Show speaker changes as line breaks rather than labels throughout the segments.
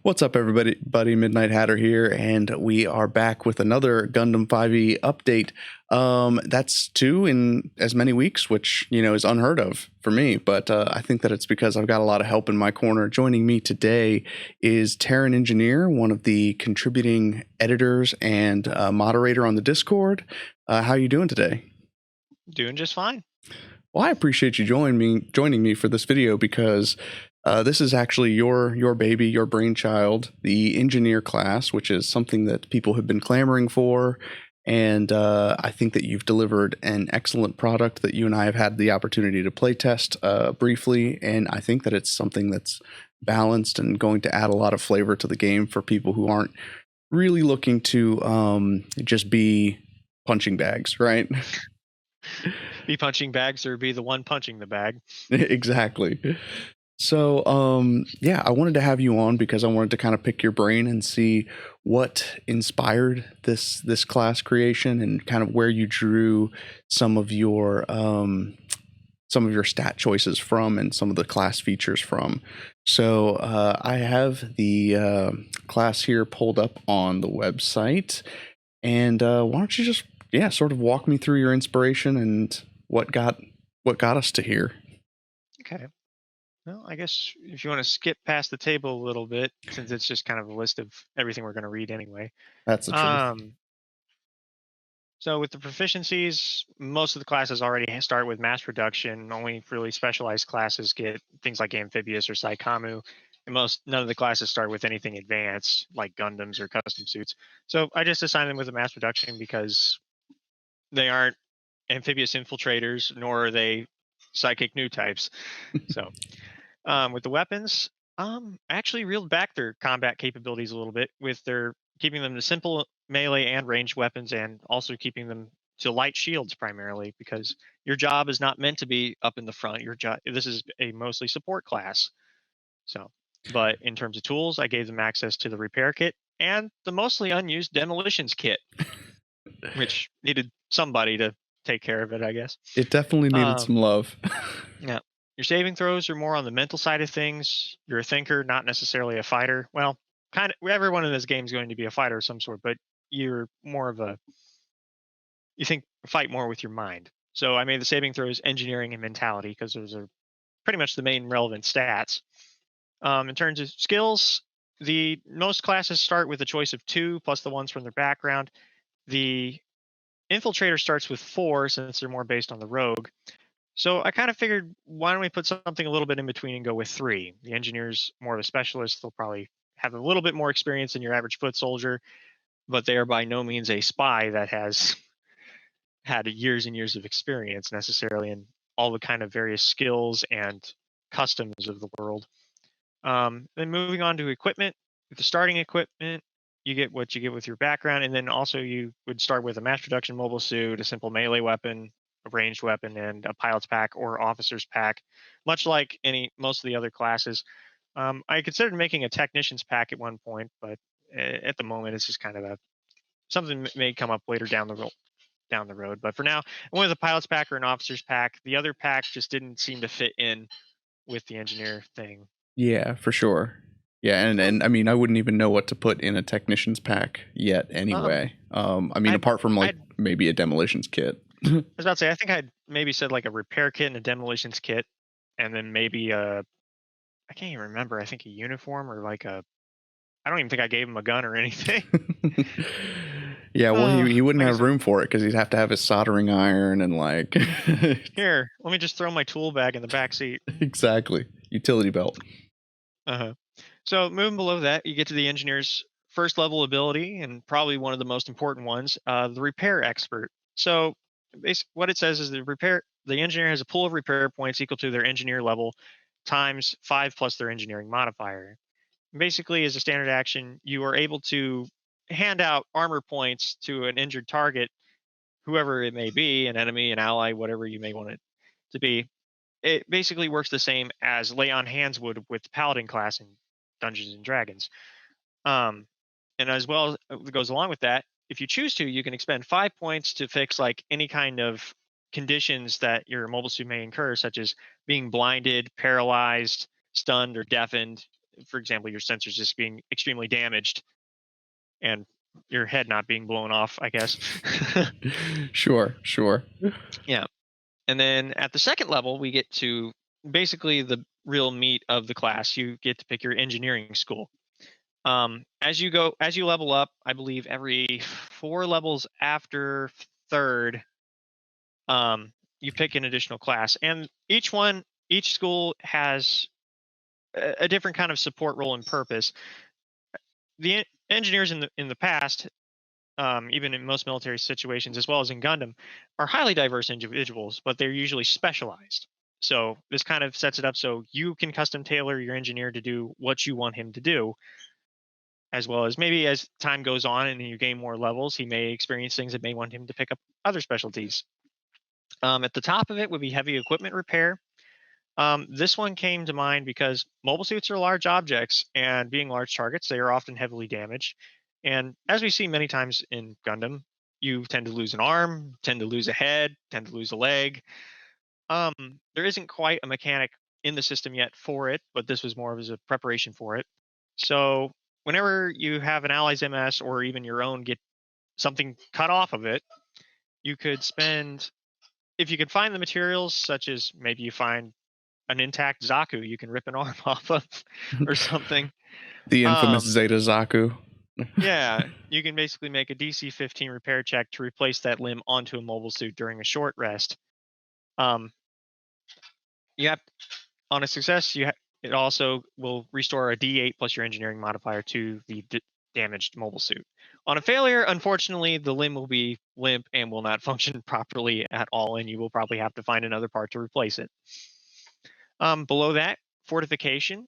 What's up, everybody? Buddy Midnight Hatter here, and we are back with another Gundam 5e update. That's 2 in as many weeks, which, you know, is unheard of for me, but I think that it's because I've got a lot of help in my corner. Joining me today is Terran Engineer, one of the contributing editors and moderator on the Discord. How are you doing today?
Doing just fine.
Well, I appreciate you joining me for this video because this is actually your baby, your brainchild, the engineer class, which is something that people have been clamoring for. And I think that you've delivered an excellent product that you and I have had the opportunity to play test briefly. And I think that it's something that's balanced and going to add a lot of flavor to the game for people who aren't really looking to just be punching bags, right?
Be punching bags or be the one punching the bag.
Exactly. So, yeah, I wanted to have you on because I wanted to kind of pick your brain and see what inspired this class creation and kind of where you drew some of your stat choices from and some of the class features from. So I have the class here pulled up on the website, and why don't you just sort of walk me through your inspiration and what got us to here.
Okay. Well, I guess if you want to skip past the table a little bit, since it's just kind of a list of everything we're going to read anyway.
That's the truth.
So with the proficiencies, most of the classes already start with mass production. Only really specialized classes get things like amphibious or Saikamu. And none of the classes start with anything advanced like Gundams or custom suits. So I just assigned them with a mass production because they aren't amphibious infiltrators, nor are they psychic new types. So with the weapons, I actually reeled back their combat capabilities a little bit with their keeping them to simple melee and ranged weapons, and also keeping them to light shields primarily, because your job is not meant to be up in the front. This is a mostly support class. So, but in terms of tools, I gave them access to the repair kit and the mostly unused demolitions kit, which needed somebody to take care of it, I guess.
It definitely needed some love.
Yeah. Your saving throws are more on the mental side of things. You're a thinker, not necessarily a fighter. Well, kind of everyone in this game is going to be a fighter of some sort, but you're more of fight more with your mind. So I made the saving throws engineering and mentality because those are pretty much the main relevant stats. In terms of skills, most classes start with a choice of 2 plus the ones from their background. The infiltrator starts with 4 since they're more based on the rogue. So I kind of figured, why don't we put something a little bit in between and go with 3? The engineer's more of a specialist. They'll probably have a little bit more experience than your average foot soldier, but they are by no means a spy that has had years and years of experience necessarily in all the kind of various skills and customs of the world. Then moving on to equipment. With the starting equipment, you get what you get with your background, and then also you would start with a mass production mobile suit, a simple melee weapon, a ranged weapon, and a pilot's pack or officer's pack, much like most of the other classes. I considered making a technician's pack at one point, but at the moment it's just kind of something that may come up later down the road. But for now, I went with a pilot's pack or an officer's pack. The other pack just didn't seem to fit in with the engineer thing.
Yeah, for sure. Yeah, and I mean, I wouldn't even know what to put in a technician's pack yet anyway. I mean, apart from maybe a demolitions kit.
I was about to say, I think I'd maybe said like a repair kit and a demolitions kit, and then maybe I can't even remember. I think a uniform or I don't even think I gave him a gun or anything.
Yeah, well, he wouldn't have room for it because he'd have to have his soldering iron and
Here, let me just throw my tool bag in the back seat.
Exactly. Utility belt.
So moving below that, you get to the engineer's first level ability, and probably one of the most important ones, the repair expert. So basically what it says is the engineer has a pool of repair points equal to their engineer level times 5 plus their engineering modifier. Basically, as a standard action, you are able to hand out armor points to an injured target, whoever it may be, an enemy, an ally, whatever you may want it to be. It basically works the same as Lay on Hands would with the Paladin class in Dungeons and Dragons. Um, and as well as goes along with that, if you choose to, you can expend 5 points to fix like any kind of conditions that your mobile suit may incur, such as being blinded, paralyzed, stunned, or deafened. For example, your sensors just being extremely damaged and your head not being blown off, I guess.
Sure, sure.
Yeah. And then at the second level, we get to basically the real meat of the class. You get to pick your engineering school. As you level up, I believe every 4 levels after third, you pick an additional class, and each school has a different kind of support role and purpose. The engineers in the past, even in most military situations, as well as in Gundam, are highly diverse individuals, but they're usually specialized. So this kind of sets it up so you can custom tailor your engineer to do what you want him to do, as well as maybe as time goes on and you gain more levels, he may experience things that may want him to pick up other specialties. At the top of it would be heavy equipment repair. This one came to mind because mobile suits are large objects, and being large targets, they are often heavily damaged. And as we see many times in Gundam, you tend to lose an arm, tend to lose a head, tend to lose a leg. There isn't quite a mechanic in the system yet for it, but this was more of as a preparation for it. So whenever you have an ally's MS or even your own get something cut off of it, you could spend, if you could find the materials, such as maybe you find an intact Zaku you can rip an arm off of or something.
The infamous Zeta Zaku.
Yeah, you can basically make a DC 15 repair check to replace that limb onto a mobile suit during a short rest. You have, on a success, it also will restore a D8 plus your engineering modifier to the damaged mobile suit. On a failure, unfortunately, the limb will be limp and will not function properly at all, and you will probably have to find another part to replace it. Below that, fortification.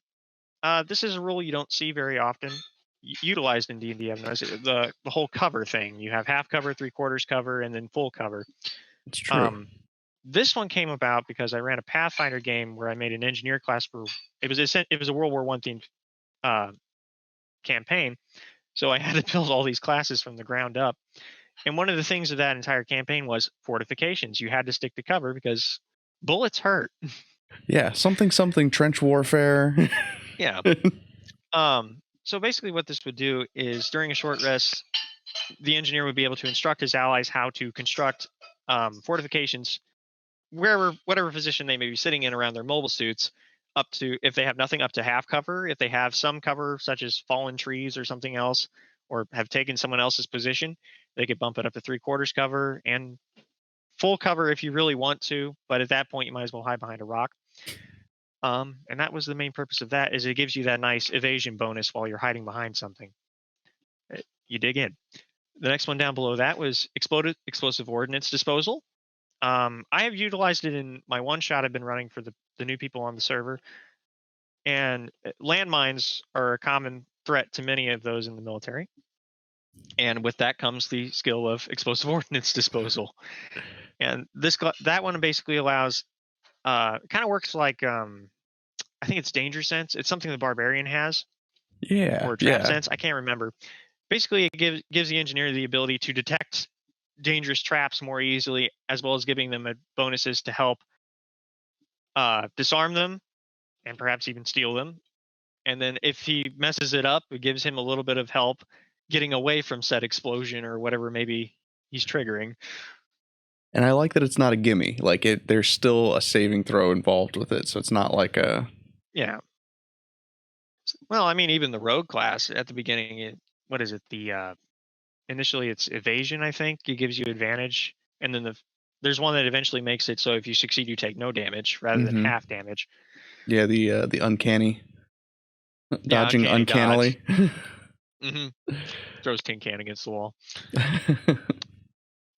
This is a rule you don't see very often utilized in D&D. I've noticed the whole cover thing. You have half cover, 3/4 cover, and then full cover.
It's true.
This one came about because I ran a Pathfinder game where I made an engineer class for it was a World War I themed campaign, so I had to build all these classes from the ground up. And one of the things of that entire campaign was fortifications. You had to stick to cover because bullets hurt.
Yeah, something trench warfare.
Yeah. So basically what this would do is during a short rest, the engineer would be able to instruct his allies how to construct fortifications whatever position they may be sitting in around their mobile suits, up to, if they have nothing, up to half cover. If they have some cover, such as fallen trees or something else, or have taken someone else's position, they could bump it up to 3/4 cover and full cover if you really want to. But at that point, you might as well hide behind a rock. And that was the main purpose of that, is it gives you that nice evasion bonus while you're hiding behind something. You dig in. The next one down below that was explosive ordnance disposal. I have utilized it in my one shot I've been running for the new people on the server. And landmines are a common threat to many of those in the military. And with that comes the skill of explosive ordnance disposal. And that one basically allows, kind of works like, I think it's danger sense. It's something the barbarian has.
Yeah.
Or trap sense. I can't remember. Basically, it gives the engineer the ability to detect dangerous traps more easily, as well as giving them bonuses to help disarm them and perhaps even steal them. And then if he messes it up, it gives him a little bit of help getting away from said explosion or whatever maybe he's triggering.
And I like that it's not a gimme. Like there's still a saving throw involved with it, so it's not like a.
Yeah. Well, I mean, even the rogue class at the beginning, what is it? Initially it's evasion, I think. It gives you advantage, and then there's one that eventually makes it so if you succeed, you take no damage rather than half damage.
Yeah, the uncanny. Dodging uncannily.
Throws tin can against the wall.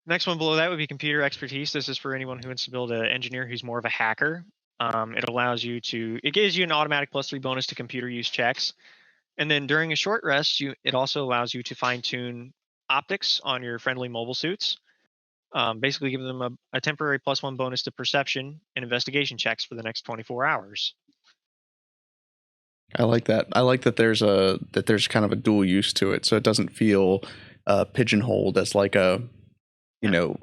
Next one below that would be computer expertise. This is for anyone who wants to build an engineer who's more of a hacker. It gives you an automatic +3 bonus to computer use checks. And then during a short rest, it also allows you to fine tune optics on your friendly mobile suits. basically giving them a temporary +1 bonus to perception and investigation checks for the next 24 hours.
I like that. I like that there's kind of a dual use to it, so it doesn't feel pigeonholed as like a, you
Yeah.
know,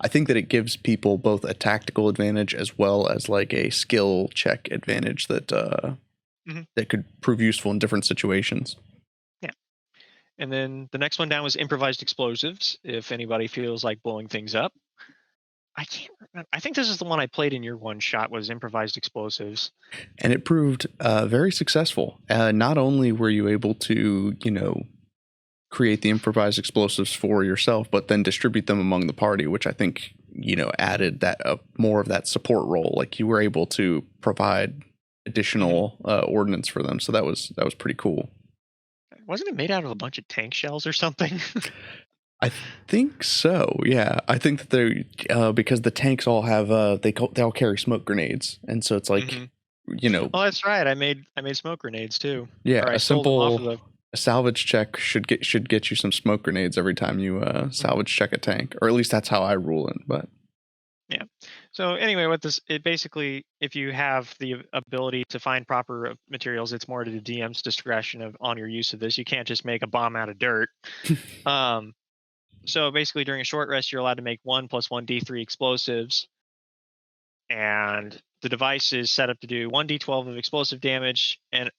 I think that it gives people both a tactical advantage as well as like a skill check advantage that
Mhm.
that could prove useful in different situations.
Yeah. And then the next one down was improvised explosives. If anybody feels like blowing things up, I can't remember. I think this is the one I played in your one shot was improvised explosives.
And it proved very successful. Not only were you able to, create the improvised explosives for yourself, but then distribute them among the party, which I think, added that more of that support role. Like you were able to provide
Mhm.
additional ordnance for them. So that was pretty cool.
Wasn't it made out of a bunch of tank shells or something?
I think so. Yeah, I think that they because the tanks all have they all carry smoke grenades, and so it's like,
Hmm.
you know,
Oh, that's right. I made smoke grenades too,
yeah,
or I
a
stole them off of
simple
the.
a salvage check should get you some smoke grenades every time you
Mhm.
salvage check a tank, or at least that's how I rule it. But
Yeah. So anyway, what this it basically, if you have the ability to find proper materials, it's more to the DM's discretion of on your use of this. You can't just make a bomb out of dirt. Um, so basically, during a short rest, you're allowed to make 1 + 1 d3 explosives, and the device is set up to do 1 d12 of explosive damage. And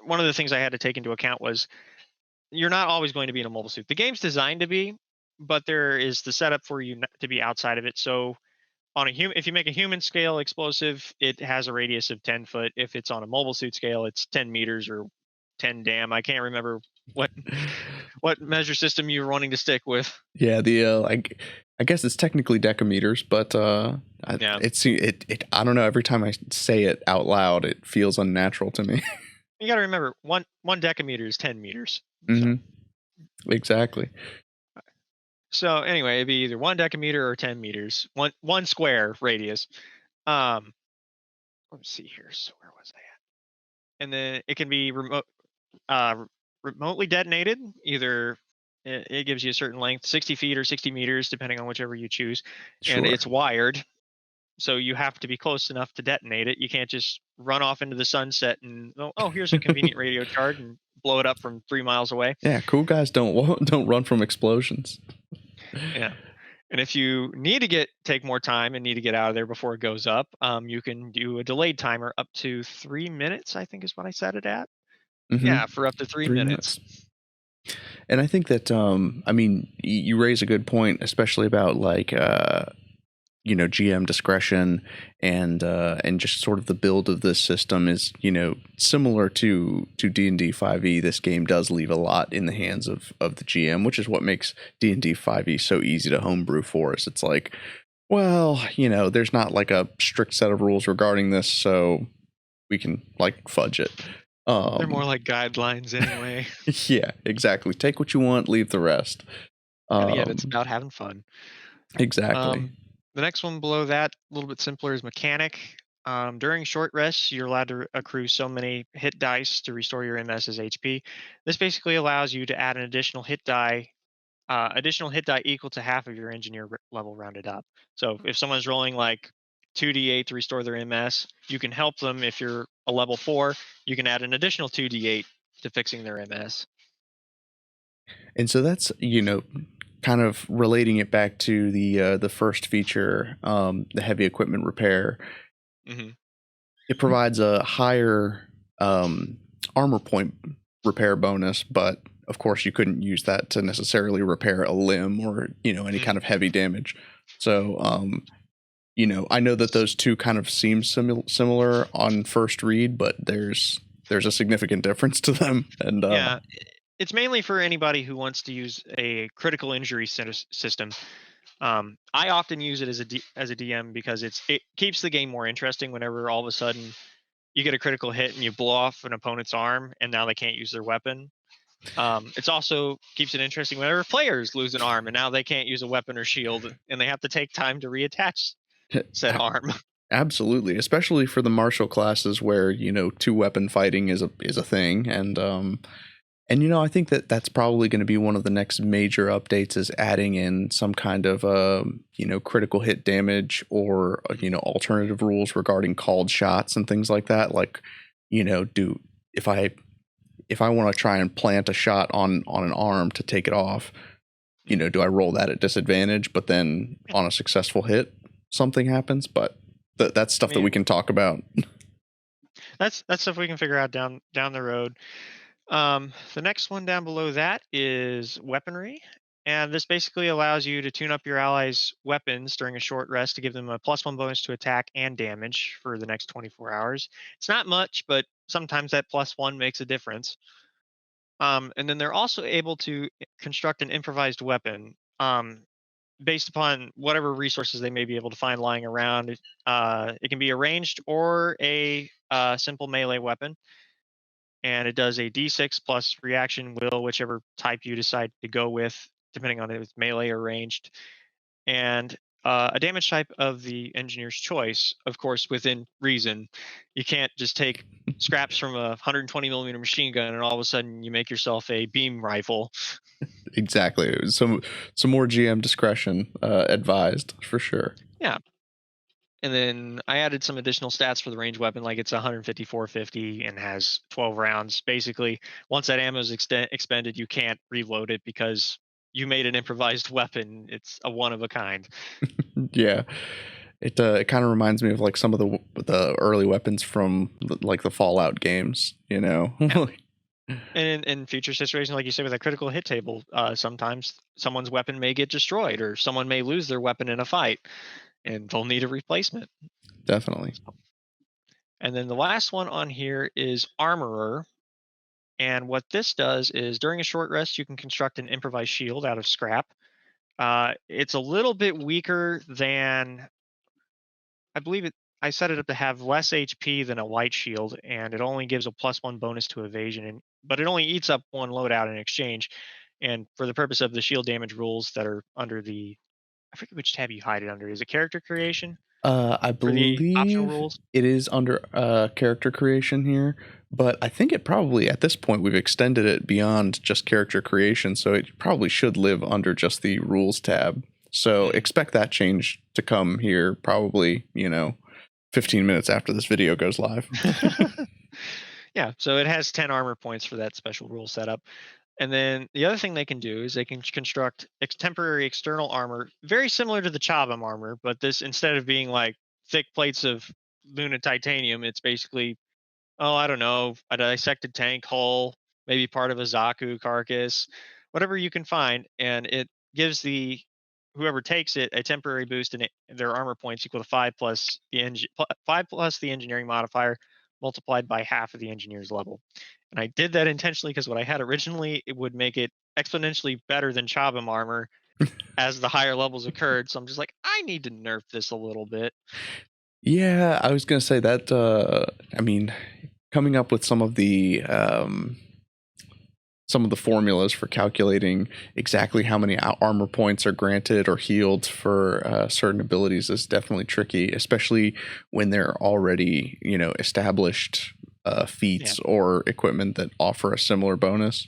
one of the things I had to take into account was you're not always going to be in a mobile suit. The game's designed to be, but there is the setup for you to be outside of it. So on a human, if you make a human scale explosive, it has a radius of 10 foot. If it's on a mobile suit scale, it's 10 meters or 10 dam. I can't remember what what measure system you were wanting to stick with.
yeah, the I guess it's technically decameters, but
Yeah.
it I don't know. Every time I say it out loud, it feels unnatural to me.
You got to remember one decameter is 10 meters.
Hmm.
So
Exactly.
anyway, it'd be either 1 decameter or 10 meters. One square radius. Um let's see here. So where was I at? And then it can be remotely detonated. Either it gives you a certain length, 60 feet or 60 meters, depending on whichever you choose, and
Sure.
it's wired. So you have to be close enough to detonate it. You can't just run off into the sunset and here's a convenient radio charge and blow it up from 3 miles away.
Yeah, cool guys don't run from explosions.
Yeah. And if you need to take more time and need to get out of there before it goes up, you can do a delayed timer up to 3 minutes. I think is what I set it at.
Hmm.
Yeah, for up to three
3 minutes.
minutes.
And I think that I mean, you raise a good point, especially about like GM discretion and just sort of the build of this system is similar to D&D 5e. This game does leave a lot in the hands of the GM, which is what makes D&D 5e so easy to homebrew for us. It's like, well, there's not like a strict set of rules regarding this, so we can like fudge it.
They're more like guidelines anyway.
Yeah, exactly. Take what you want, leave the rest.
And again, it's
Um,
about having fun.
exactly.
Um, the next one below that, a little bit simpler, is mechanic. During short rests, you're allowed to accrue so many hit dice to restore your MS's HP. This basically allows you to add an additional hit die equal to half of your engineer level rounded up. So if someone's rolling like 2d8 to restore their MS, you can help them. If you're a level 4, you can add an additional 2d8 to fixing their MS.
And so that's kind of relating it back to the first feature, the heavy equipment repair.
Hmm.
It provides a higher armor point repair bonus, but of course you couldn't use that to necessarily repair a limb or any
Hmm.
kind of heavy damage. So I know that those two kind of seem similar on first read, but there's a significant difference to them. And
Yeah, it's mainly for anybody who wants to use a critical injury system. I often use it as a DM because it keeps the game more interesting. Whenever all of a sudden you get a critical hit and you blow off an opponent's arm, and now they can't use their weapon. It's also keeps it interesting whenever players lose an arm and now they can't use a weapon or shield, and they have to take time to reattach said arm.
absolutely, especially for the martial classes where two weapon fighting is a thing, And I think that that's probably going to be one of the next major updates is adding in some kind of critical hit damage or alternative rules regarding called shots and things like that. Like, do if I want to try and plant a shot on an arm to take it off, do I roll that at disadvantage? But then on a successful hit, something happens. But that's stuff that we can talk about.
That's stuff we can figure out down the road. The next one down below that is weaponry. And this basically allows you to tune up your allies' weapons during a short rest to give them a +1 bonus to attack and damage for the next 24 hours. It's not much, but sometimes that +1 makes a difference. And then they're also able to construct an improvised weapon based upon whatever resources they may be able to find lying around. It can be a ranged or a simple melee weapon, and it does a d6 plus reaction will, whichever type you decide to go with, depending on if it's melee or ranged, and a damage type of the engineer's choice, of course, within reason. You can't just take scraps from a 120 millimeter machine gun and all of a sudden you make yourself a beam rifle.
Exactly. Some more GM discretion advised for sure.
Yeah. And then I added some additional stats for the range weapon, like it's 150, 450, and has 12 rounds. Basically, once that ammo is expended, you can't reload it because you made an improvised weapon. It's a one of a kind.
Yeah, it kind of reminds me of like some of the early weapons from like the Fallout games.
Yeah. And in future situations, like you said, with a critical hit table, sometimes someone's weapon may get destroyed, or someone may lose their weapon in a fight, and they'll need a replacement.
Definitely.
And then the last one on here is Armorer. And what this does is during a short rest, you can construct an improvised shield out of scrap. It's a little bit weaker than, I believe it. I set it up to have less HP than a light shield, and it only gives a +1 bonus to evasion, but it only eats up one loadout in exchange. And for the purpose of the shield damage rules that are under the, I forget which tab you hide it under. Is it character creation
I
for the optional
believe
rules?
it is under character creation here, but I think it probably at this point we've extended it beyond just character creation, so it probably should live under just the rules tab. So expect that change to come here probably 15 minutes after this video goes live.
Yeah, so it has 10 armor points for that special rule setup. And then the other thing they can do is they can construct temporary external armor, very similar to the Chabam armor, but this, instead of being like thick plates of Luna titanium, it's basically, oh, I don't know, a dissected tank hull, maybe part of a Zaku carcass, whatever you can find, and it gives the whoever takes it a temporary boost in their armor points equal to 5 plus the engineering modifier multiplied by half of the engineer's level. And I did that intentionally because what I had originally, it would make it exponentially better than Chabam armor as the higher levels occurred. So I'm just like, I need to nerf this a little bit.
Yeah, I was gonna say that. I mean, coming up with some of the formulas for calculating exactly how many armor points are granted or healed for certain abilities is definitely tricky, especially when they're already established feats or equipment that offer a similar bonus.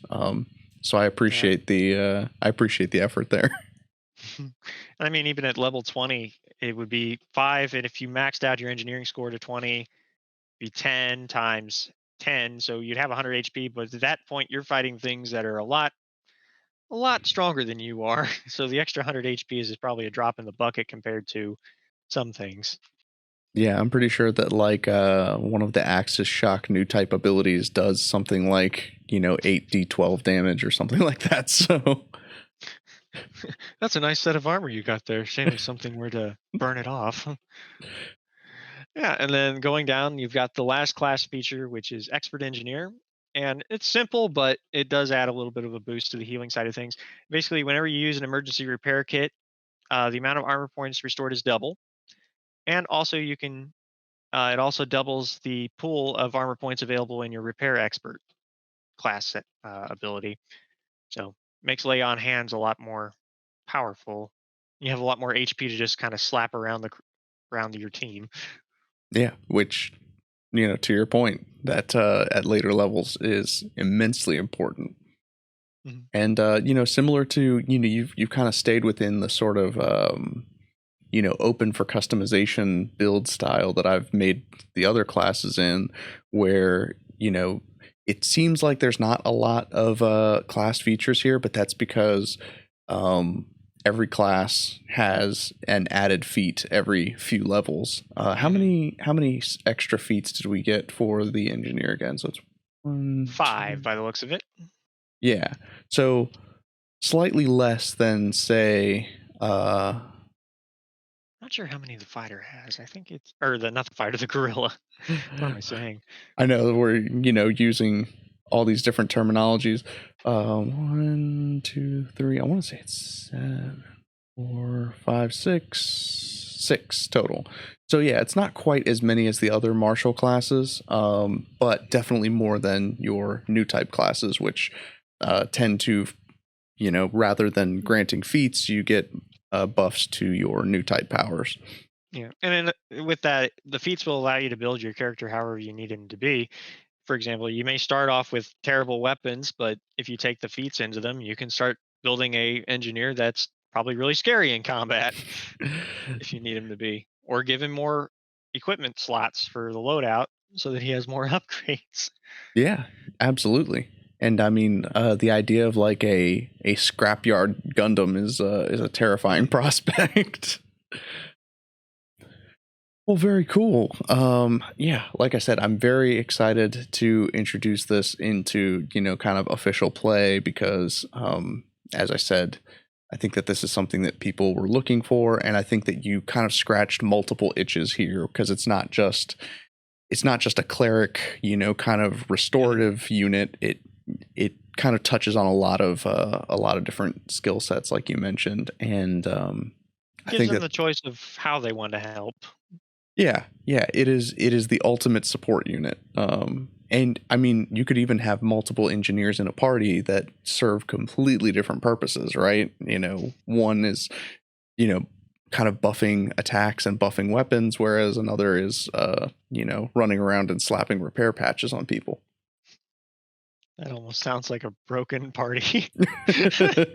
So I appreciate the effort there.
I mean, even at level 20, it would be 5, and if you maxed out your engineering score to 20, it'd be 10 times 10, so you'd have 100 HP. But at that point, you're fighting things that are a lot stronger than you are. So the extra 100 HP is probably a drop in the bucket compared to some things.
Yeah, I'm pretty sure that like one of the Axis Shock new type abilities does something like 8d12 damage or something like that. So
That's a nice set of armor you got there. Shame if something were to burn it off. Yeah, and then going down, you've got the last class feature, which is Expert Engineer. And it's simple, but it does add a little bit of a boost to the healing side of things. Basically, whenever you use an emergency repair kit, the amount of armor points restored is double. And also, you can it also doubles the pool of armor points available in your Repair Expert class ability. So makes lay on hands a lot more powerful. You have a lot more HP to just kind of slap around your team.
yeah, which to your point, that at later levels is immensely important.
Mhm.
And similar to you've kind of stayed within the sort of open for customization build style that I've made the other classes in, where it seems like there's not a lot of class features here, but that's because um, every class has an added feat every few levels. How
Mhm.
many extra feats did we get for the engineer again? So it's 1,
5
2.
by the looks of it.
Yeah. So slightly less than say
Not sure how many the fighter has. I think it's or the not the fighter, the gorilla. What am I saying?
I know we're using all these different terminologies. 1, 2, 3. I want to say it's 7, 4, 5, 6 total. So yeah, it's not quite as many as the other martial classes, but definitely more than your new type classes, which tend to, rather than granting feats, you get buffs to your new type powers.
Yeah, and then with that, the feats will allow you to build your character however you need him to be. For example, you may start off with terrible weapons, but if you take the feats into them, you can start building a engineer that's probably really scary in combat if you need him to be, or give him more equipment slots for the loadout so that he has more upgrades.
Yeah, absolutely. And I mean, the idea of like a scrapyard Gundam is a terrifying
Mhm.
prospect. Well, very cool. Yeah, like I said, I'm very excited to introduce this into kind of official play because, as I said, I think that this is something that people were looking for, and I think that you kind of scratched multiple itches here because it's not just a cleric, kind of
Mhm.
restorative unit. It kind of touches on a lot of different skill sets, like you mentioned, and I
Gives
think
them
that
the choice of how they want to help.
yeah, it is the ultimate support unit. And I mean, you could even have multiple engineers in a party that serve completely different purposes, right? One is you know, kind of buffing attacks and buffing weapons, whereas another is, running around and slapping repair patches on people.
That almost sounds like a broken party.
A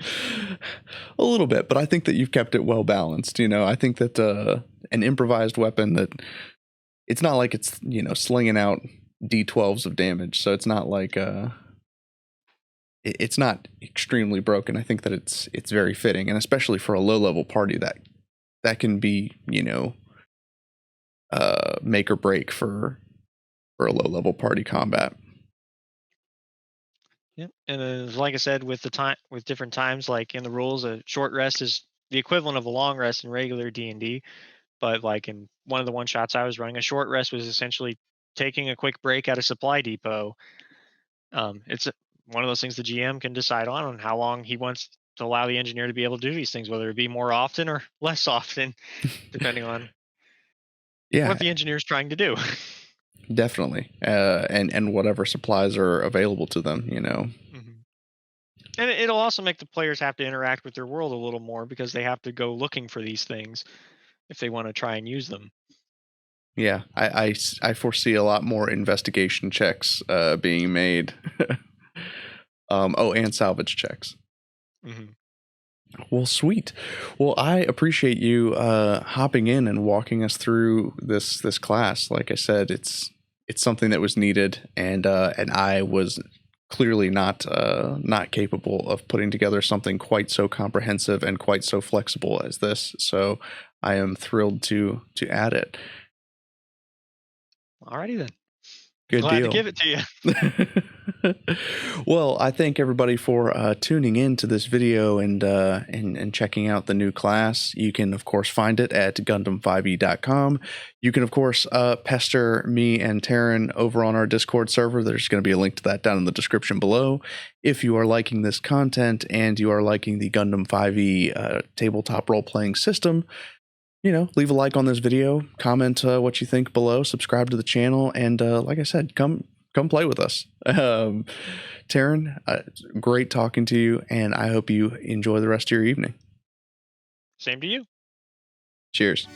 little bit, but I think that you've kept it well balanced. I think that an improvised weapon that it's not like it's slinging out d12s of damage, so it's not like it's not extremely broken. I think that it's very fitting, and especially for a low level party that can be make or break for a low level party combat.
Yep. And then, like I said, with the time, with different times, like in the rules, a short rest is the equivalent of a long rest in regular D&D. But like in one of the one shots I was running, a short rest was essentially taking a quick break at a supply depot. One of those things the GM can decide on how long he wants to allow the engineer to be able to do these things, whether it be more often or less often, depending on
Yeah,
what the engineer is trying to do.
definitely. And whatever supplies are available to them.
Mhm. And it'll also make the players have to interact with their world a little more because they have to go looking for these things if they want to try and use them.
Yeah, I foresee a lot more investigation checks being made. Oh, and salvage checks.
Hmm.
Well, sweet. Well, I appreciate you hopping in and walking us through this class. Like I said, it's something that was needed, and I was clearly not capable of putting together something quite so comprehensive and quite so flexible as this. So I am thrilled to add it.
Alrighty then. I'm
Good
glad to
deal.
give it to you.
Well, I thank everybody for tuning in to this video and checking out the new class. You can, of course, find it at Gundam5e.com. You can, of course, pester me and Terran over on our Discord server. There's going to be a link to that down in the description below. If you are liking this content and you are liking the Gundam 5e tabletop role-playing system, leave a like on this video, comment what you think below, subscribe to the channel, and like I said, come play with us. Taryn, great talking to you, and I hope you enjoy the rest of your evening.
Same to you.
Cheers.